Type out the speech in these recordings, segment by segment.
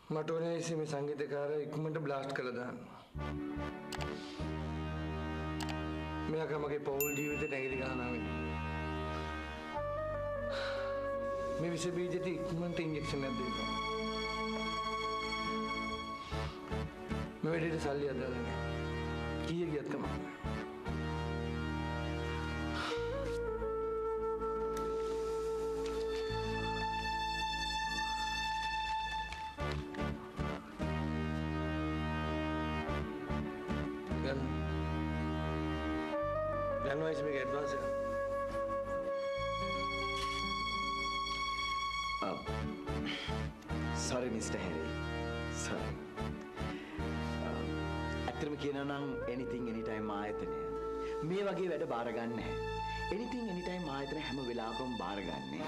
මට ඕනේ මේ සංගීතකාරයා ඉක්මනට බ්ලාස්ට් කරලා දාන්න. මෙයා මගේ පෞල් ජීවිතේ නැගිලි ගන්නවා වෙන්නේ. මේ විස බීජෙට ඉක්මනට ඉන්ජෙක්ෂන් එකක් දෙන්න. මේ වැඩේට සල්ලි අදලා නැහැ. කීය ගියත් කමක් නැහැ. January make advance. Sorry, Mr. Harry. Sorry. ඇත්තටම කියනවා නම් anything anytime ආයතනය මේ වගේ වැඩ බාර ගන්න නැහැ. anything anytime ආයතනය හැම වෙලාවකම බාරගන්නේ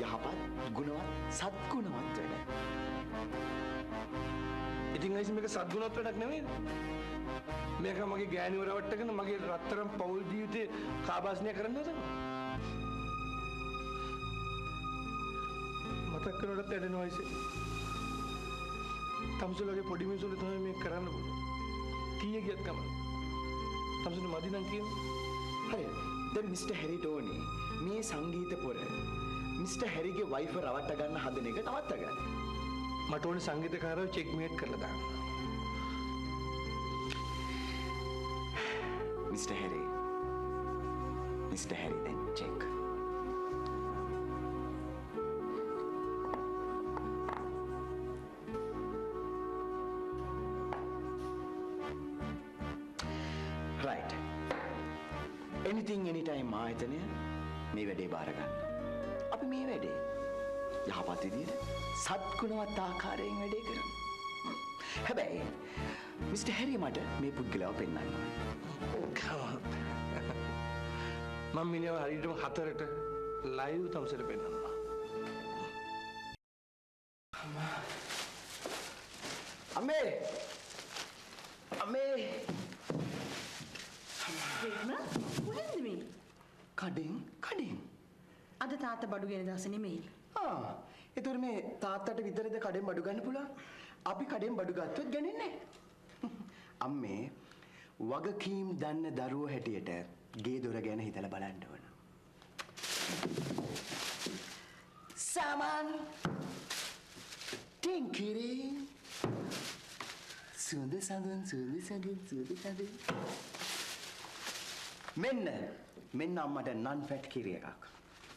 යහපත් ගුණවත් සත්ගුණවත් වැඩ. ඉතින් අයිස් මේක සත්ගුණවත් වැඩක් නෙමෙයි. මේක මගේ ගෑණිව රවට්ටගෙන මගේ රත්තරන් පෞල් ජීවිතේ කාබාස්නිය කරන්නද? මතක් කරනකොට ඇදෙනවා ඉතින්. තමසුලගේ පොඩි මිනිස්සුන්ට තමයි මේක කරන්න පුළුවන්. කීය ගියත් කම. තමසුල මදි නම් කියන්නේ. හරි. දැන් මිස්ටර් හැරි ටෝනි මේ සංගීත පොර මිස්ටර් හැරිගේ වයිෆ් රවට්ට ගන්න හදන එක නවත්ත ගන්න. මට ඕනේ සංගීතකාරව චෙක් මේට් කරලා දාන්න. Mr. Harry, then check. Right. Anything, anytime ආයතනය මේ වැඩේ බාර ගන්න. අපි මේ වැඩේ යහපත් විදියට සත්ගුණවත් ආකාරයෙන් වැඩේ කරමු. හැබැයි මිස්ටර් හැරි මට මේ පුද්ගලයාව පෙන්වන්න ඕනේ. මම මිනිහව හරියටම 4ට ලයිව් තමසර පෙන්නනවා. අම්මේ කොහෙන්ද මේ? කඩෙන් අද තාත්තා බඩු ගෙන දාස නෙමෙයි. ඒතර මේ තාත්තට විතරද කඩෙන් බඩු ගන්න පුළුවන්? අපි කඩෙන් බඩු ගත්තොත් ගන්නේ නැහැ. අම්මේ වගකීම් දන්න දරුවෝ හැටියට ගේ දොර ගැන හිතලා බලන්න ඕන. සාමාන් ටින්කිරි සුඳ සඳුන් මෙන්න අම්මට නන් ෆැට් කිරි එකක්.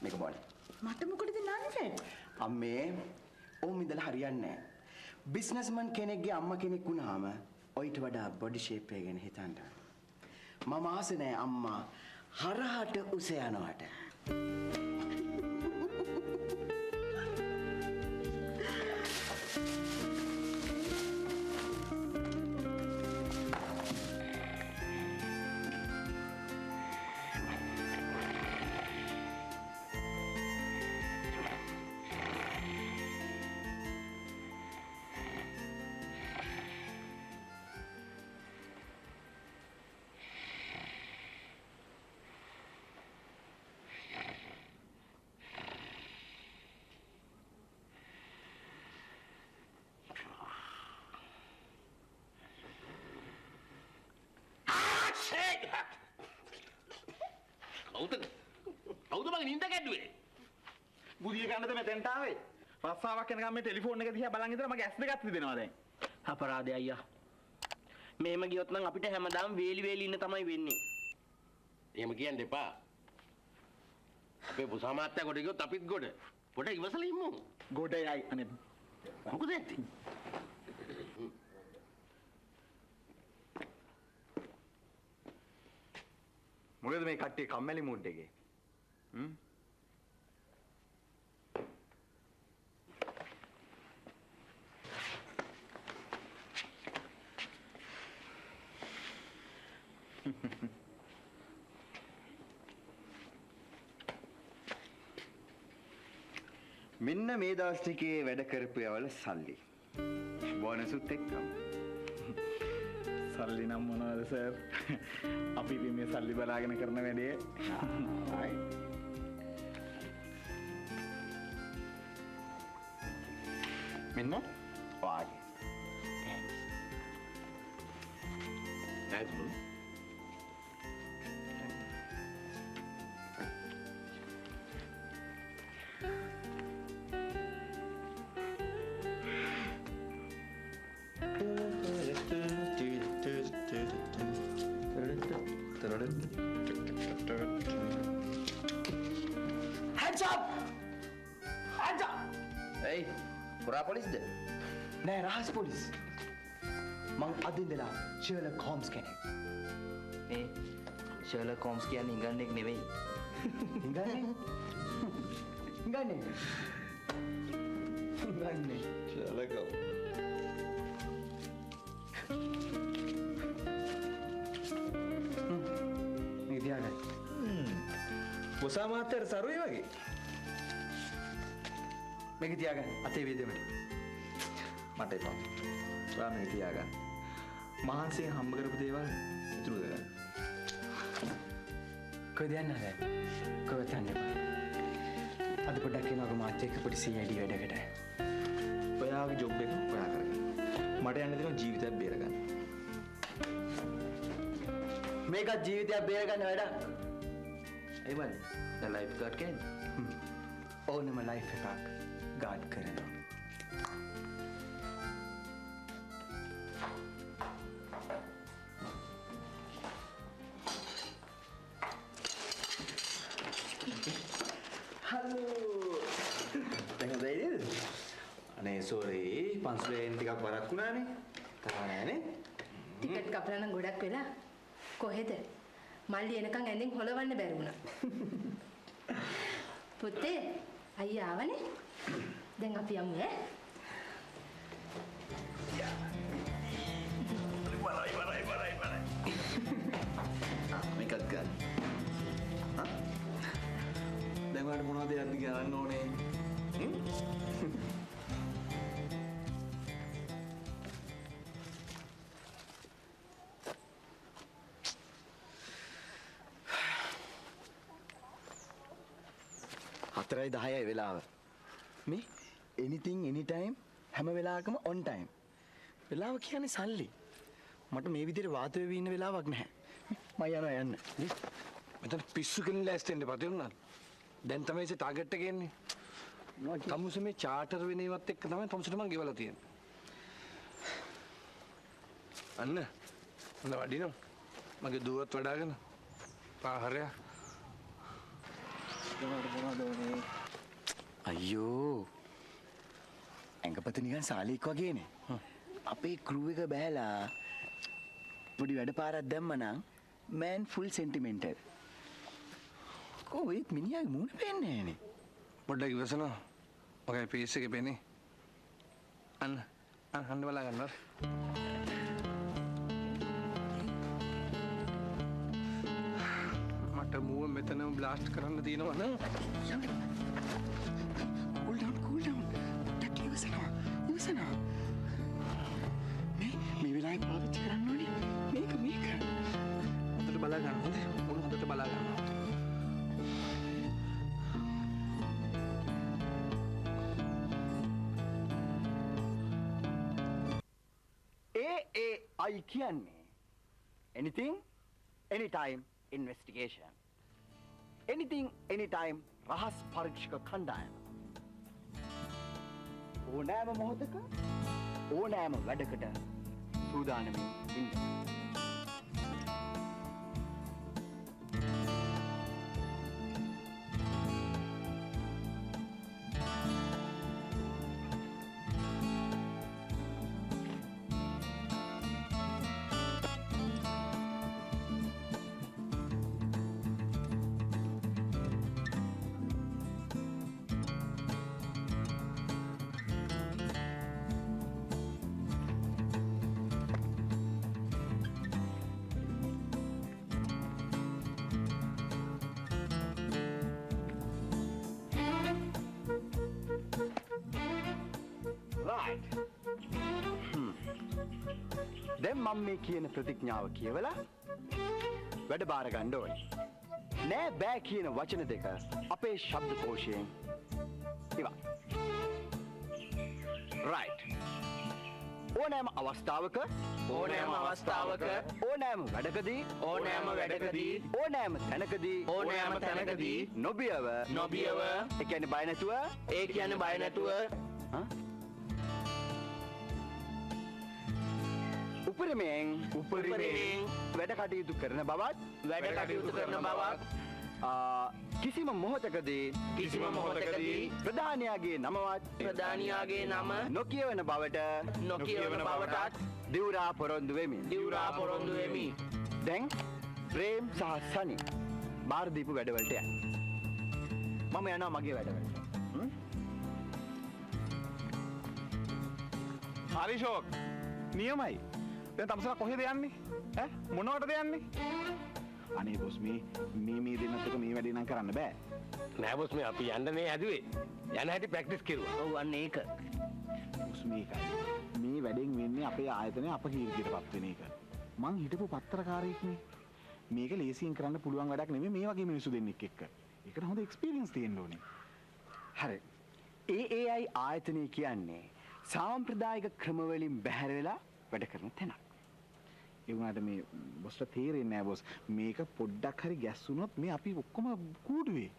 මේක බලන්න. මට මොකටද නන් ෆැට්? අම්මේ ඕම් ඉඳලා හරියන්නේ නැහැ. බිස්නස්මන් කෙනෙක්ගේ අම්මා කෙනෙක් වුණාම ඔයිට වඩා බොඩි ෂේප් එක ගැන හිතන්න. මම ආස නැහැ අම්මා හරහට උස යනවට. කවුද මගේ නිින්ද කැඩුවේ? බුදිය ගන්නද මෙතෙන්ට ආවේ? රස්සාවක් යනකම් මේ ටෙලිෆෝන් එක දිහා බලන් ඉඳලා මගේ ඇස් දෙකත් රිදෙනවා දැන්. අපරාධය අයියා. මේම ගියොත් නම් අපිට හැමදාම වේලි ඉන්න තමයි වෙන්නේ. එහෙම කියන්න එපා. අපේ පුසා මාත්‍යා කොට ගියොත් අපිත් ගොඩ. පොඩ ඉවසලා ඉමු. ගොඩ යයි අනේ. මොකද ඇත්තේ? මොකද මේ කට්ටිය කම්මැලි මූඩ් එකේ? මෙන්න මේ දවස් ටිකේ වැඩ කරපු යවල සල්ලි. බෝනසුත් එක්කම. සල්ලි නම් මොනවද සර්? අපි ඉතින් මේ සල්ලි බලාගෙන කරන වැඩේ. මෙන්න වාගේ. ඇතුළු. Hands up! Hands up! ඇයි පුරා පොලිස්ද? නෑ රහස් පොලිස්. මං අද ඉඳලා Sherlock Holmes කෙනෙක්. මේ ෂර්ලොක් හෝම්ස් කියන්නේ ඉංග්‍රීසියෙක් නෙවෙයි. හිඟන්නේ? හිඟන්නේ? හිඟන්නේ. Sherlock Holmes. මේක තියාගන්න. මුසා මාත්‍යට සරුයි වගේ. මේක තියාගන්න. අතේ වේදෙමට. මට එපා. ඔයා මේක තියාගන්න. මහන්සියෙන් හම්බ කරපු දේවල් ඉතුරු කරගන්න. කොහෙද යන්න හදන්නේ? කොහෙද යන්න එපා. අද පොඩ්ඩක් එනවා මාත් එක්ක පොඩි CID වැඩකට. ඔයාගේ ජොබ් එක ඔයා කරගන්න. මට යන්න දෙනවා ජීවිතයක් බේරගන්න. මේකත් ජීවිතයක් බේරගන්න වැඩක්. ඒ වගේ දැන් ලයිෆ් ගාඩ් කියන්නේ. ඕනම ලයිෆ් එකක් ගාඩ් කරනවා. අනේ සෝරි පන්සලෙන් ටිකක් වරක් වුණානේ. තාම නෑනේ. ටිකට් කපලා නම් ගොඩක් වෙලා. කොහෙද? මල්ලි එනකන් ඇඳෙන් හොලවන්න බැරි වුණා. පුතේ අයියා ආවනේ. දැන් අපි යමු ඈ. මේකත් ගන්න. හා? දැන් ඔයාලට මොනවද යන්න ගන්න ඕනේ? හතරයි 10යි වෙලාව. මේ anything anytime හැම වෙලාවකම on time. වෙලාව කියන්නේ සල්ලි. මට මේ විදිහට වාත වෙවි ඉන්න වෙලාවක් නැහැ. මම යනවා යන්න. මෙතන පිස්සු කෙනෙක් ලෑස්තිෙන්න පතිරුණා. දැන් තමයි ඒ ටාගට් එක එන්නේ. තමුසේ මේ චාටර් වෙන ඒවත් එක්ක තමයි තමුසට මං ගෙවලා තියෙන්නේ. අන්න හොඳ වඩිනවා. මගේ දුවත් වඩාගෙන පාහරය. අයියෝ. ඇඟපත නිකන් සාලීක් වගේනේ. අපේ ක්‍රූ එක බෑලා පොඩි වැඩ පාරක් දැම්මනම් man full sentimental. කොහොමද මිනිහාගේ මූණ පේන්නේ නැහනේ. පොඩ්ඩක් ඉවසනවා. මගේ පීස් එකේ පේන්නේ. අන්න අන්න බලා ගන්නවා. මට මූව මෙතනම බ්ලාස්ට් කරන්න තියෙනවා නේද? Cool down. ටක් ඉවසනවා. මේ වෙලාවේ පාවිච්චි කරන්න ඕනේ. මේක. හොඳට බලා ගන්න. හොඳට බලා ගන්න. AAI කියන්නේ anything anytime investigation. anything anytime රහස් පරීක්ෂක කණ්ඩායම. ඕනෑම මොහොතක ඕනෑම වැඩකට සූදානමින් ඉන්න. දැන් මම මේ කියන ප්‍රතිඥාව කියවලා වැඩ බාර ගන්න ඕනේ. නෑ බෑ කියන වචන දෙක අපේ ශබ්දකෝෂයෙන් ඉවත්. right. ඕනෑම අවස්ථාවක ඕනෑම අවස්ථාවක ඕනෑම වැඩකදී ඕනෑම වැඩකදී ඕනෑම තැනකදී ඕනෑම තැනකදී නොබියව නොබියව ඒ කියන්නේ බය නැතුව ඒ කියන්නේ බය නැතුව උපරිමයෙන් උපරිමයෙන් වැඩ කටයුතු කරන බවත් වැඩ කටයුතු කරන බවත් කිසිම මොහොතකදී ප්‍රධානියාගේ නමවත් ප්‍රධානියාගේ නම නොකියවන බවට නොකියවන බවටත් දිවුරා පොරොන්දු වෙමි. දැන් ප්‍රේම් සහ සනි බාර දීපු වැඩවලට යන්න. මම යනවා මගේ වැඩවලට. හරි ෂෝක්. නියමයි. දැන් තමසලා කොහෙද යන්නේ? ඈ මොනවටද යන්නේ? අනේ බොස් මේ දෙන්නත් එක මේ වැඩේ නම් කරන්න බෑ. නෑ බොස් මේ අපි යන්න නේ හැදුවේ. යන හැටි ප්‍රැක්ටිස් කරුවා. ඔව් අන්න ඒක බොස් මේකයි. මේ වැඩෙන් වෙන්නේ අපේ ආයතනය අපකීර්තියටපත් වෙන එක. මං හිටපු පත්තරකාරයෙක්නේ. මේක ලේසියෙන් කරන්න පුළුවන් වැඩක් නෙමෙයි මේ වගේ මිනිස්සු දෙන්නෙක් එක්ක. ඒකට හොඳ එක්ස්පීරියන්ස් තියෙන්න ඕනේ. හරි. AAI ආයතනය කියන්නේ සාම්ප්‍රදායික ක්‍රමවලින් බැහැර වෙලා වැඩ කරන තැනක්. ඒ වුණාට මේ බොස්ට තේරෙන්නේ නැහැ බොස්. මේක පොඩ්ඩක් හරි ගැස්සුනොත් මේ අපි ඔක්කොම කූඩුවේ.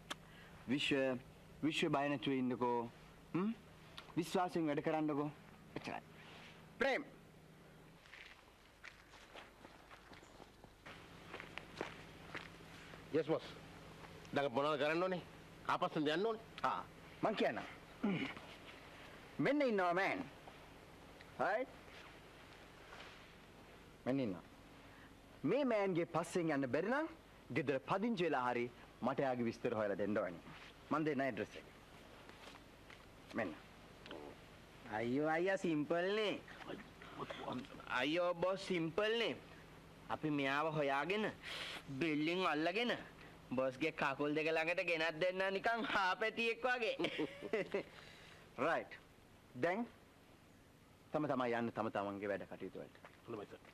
විශ්ව බය නැතුව ඉන්නකෝ. විශ්වාසයෙන් වැඩ කරන්නකෝ. එච්චරයි. ප්‍රේම්. yes boss. දැන් මොනවද කරන්න ඕනේ? ආපස්සෙන් යන්න ඕනේ. මං කියනවා. මෙන්න ඉන්නවා මෑන්. right? මෙන්න ඉන්නවා. මේ මෑන්ගේ පස්සෙන් යන්න බැරි නම් ගෙදර පදිංචි වෙලා හරි මට යාගේ විස්තර හොයලා දෙන්න ඕනේ. මන් දෙන්න ඇඩ්‍රස් එක. මෙන්න. අයියෝ අයියා සිම්පල් නේ අයියෝ බොස් සිම්පල් නේ අපි මෙයාව හොයාගෙන බිල්ඩින් අල්ලගෙන බොස්ගේ කකුල් දෙක ළඟට ගෙනත් දෙන්න නිකන් හාපැටියෙක් වගේ right. දැන් තම තමා යන්න තම තමන්ගේ වැඩ කටයුතු වලට. හොඳයි සර්.